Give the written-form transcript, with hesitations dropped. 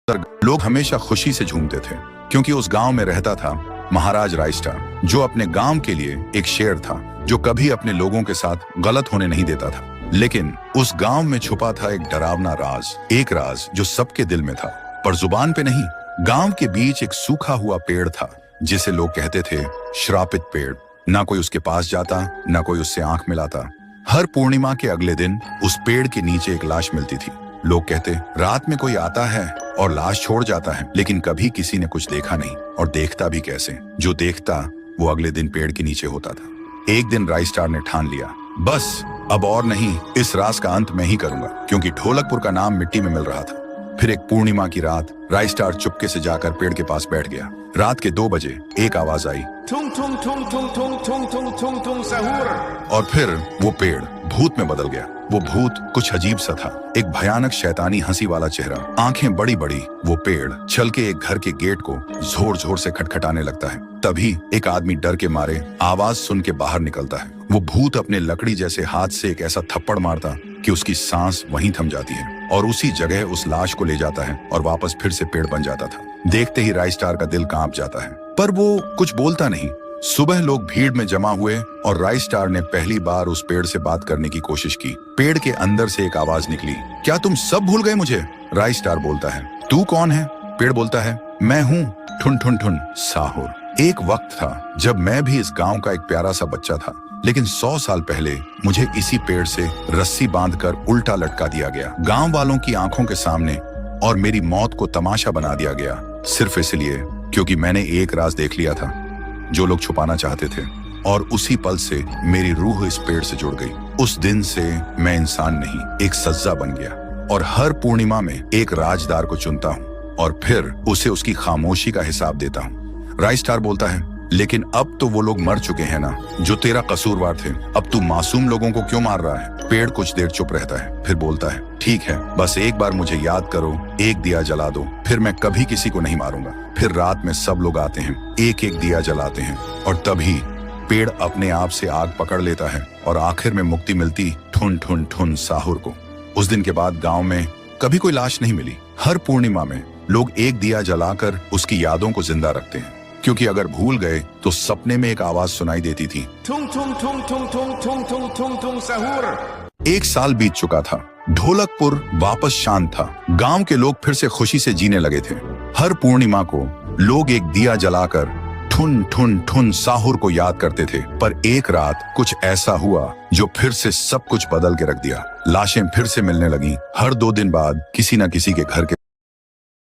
लोग हमेशा खुशी से झूमते थे क्योंकि उस गांव में रहता था महाराज रायस्टार, जो अपने गांव के लिए एक शेर था जो कभी अपने लोगों के साथ गलत होने नहीं देता था। लेकिन उस गांव में छुपा था एक डरावना राज, एक राज जो सबके दिल में था पर जुबान पे नहीं। गांव के बीच एक सूखा हुआ पेड़ था जिसे लोग कहते थे श्रापित पेड़। ना कोई उसके पास जाता, ना कोई उससे आंख मिलाता। हर पूर्णिमा के अगले दिन उस पेड़ के नीचे एक लाश मिलती थी। लोग कहते रात में कोई आता है और लाश छोड़ जाता है, लेकिन कभी किसी ने कुछ देखा नहीं, और देखता भी कैसे। जो देखता वो अगले दिन पेड़ के नीचे होता था। एक दिन रायस्टार ने ठान लिया, बस अब और नहीं, इस राज का अंत मैं ही करूंगा, क्योंकि ढोलकपुर का नाम मिट्टी में मिल रहा था। फिर एक पूर्णिमा की रात रायस्टार चुपके से जाकर पेड़ के पास बैठ गया। रात के 2 बजे एक आवाज आई, थुंग थुंग थुंग थुंग थुंग थुंग थुंग थुंग थुंग सहूर। और फिर वो पेड़ भूत में बदल गया। वो भूत कुछ अजीब सा था, एक भयानक शैतानी हंसी वाला चेहरा, आंखें बड़ी बड़ी। वो पेड़ चल के एक घर के गेट को जोर जोर से खटखटाने लगता है। तभी एक आदमी डर के मारे आवाज सुन के बाहर निकलता है। वो भूत अपने लकड़ी जैसे हाथ से एक ऐसा थप्पड़ मारता कि उसकी सांस वहीं थम जाती है, और उसी जगह उस लाश को ले जाता है और वापस फिर से पेड़ बन जाता था। देखते ही रायस्टार का दिल कांप जाता है, पर वो कुछ बोलता नहीं। सुबह लोग भीड़ में जमा हुए और रायस्टार ने पहली बार उस पेड़ से बात करने की कोशिश की। पेड़ के अंदर से एक आवाज निकली, क्या तुम सब भूल गए मुझे? रायस्टार बोलता है, तू कौन है? पेड़ बोलता है, मैं हूँ ठुन ठुन ठुन साहुर। एक वक्त था जब मैं भी इस गांव का एक प्यारा सा बच्चा था, लेकिन 100 साल पहले मुझे इसी पेड़ से रस्सी बांधकर उल्टा लटका दिया गया, गांव वालों की आंखों के सामने, और मेरी मौत को तमाशा बना दिया गया, सिर्फ इसलिए क्योंकि मैंने एक राज देख लिया था जो लोग छुपाना चाहते थे। और उसी पल से मेरी रूह इस पेड़ से जुड़ गई। उस दिन से मैं इंसान नहीं, एक सज्जा बन गया, और हर पूर्णिमा में एक राजदार को चुनता हूँ और फिर उसे उसकी खामोशी का हिसाब देता हूँ। रायस्टार बोलता है, लेकिन अब तो वो लोग मर चुके हैं ना जो तेरा कसूरवार थे। अब तू मासूम लोगों को क्यों मार रहा है? पेड़ कुछ देर चुप रहता है, फिर बोलता है, ठीक है, बस एक बार मुझे याद करो, एक दिया जला दो, फिर मैं कभी किसी को नहीं मारूंगा। फिर रात में सब लोग आते हैं, एक एक दिया जलाते हैं, और तभी पेड़ अपने आप से आग पकड़ लेता है और आखिर में मुक्ति मिलती ठुन ठुन ठुन साहुर को। उस दिन के बाद गांव में कभी कोई लाश नहीं मिली। हर पूर्णिमा में लोग एक दिया जलाकर उसकी यादों को जिंदा रखते हैं, क्योंकि अगर भूल गए तो सपने में एक आवाज सुनाई देती थी, थुंग थुंग थुंग थुंग थुंग थुंग थुंग थुंग थुंग सहूर। 1 साल बीत चुका था। ढोलकपुर वापस शांत था। गांव के लोग फिर से खुशी से जीने लगे थे। हर पूर्णिमा को लोग एक दिया जलाकर ठुन ठुन ठुन साहुर को याद करते थे। पर एक रात कुछ ऐसा हुआ जो फिर से सब कुछ बदल के रख दिया। लाशें फिर से मिलने लगी। हर 2 दिन बाद किसी न किसी के घर के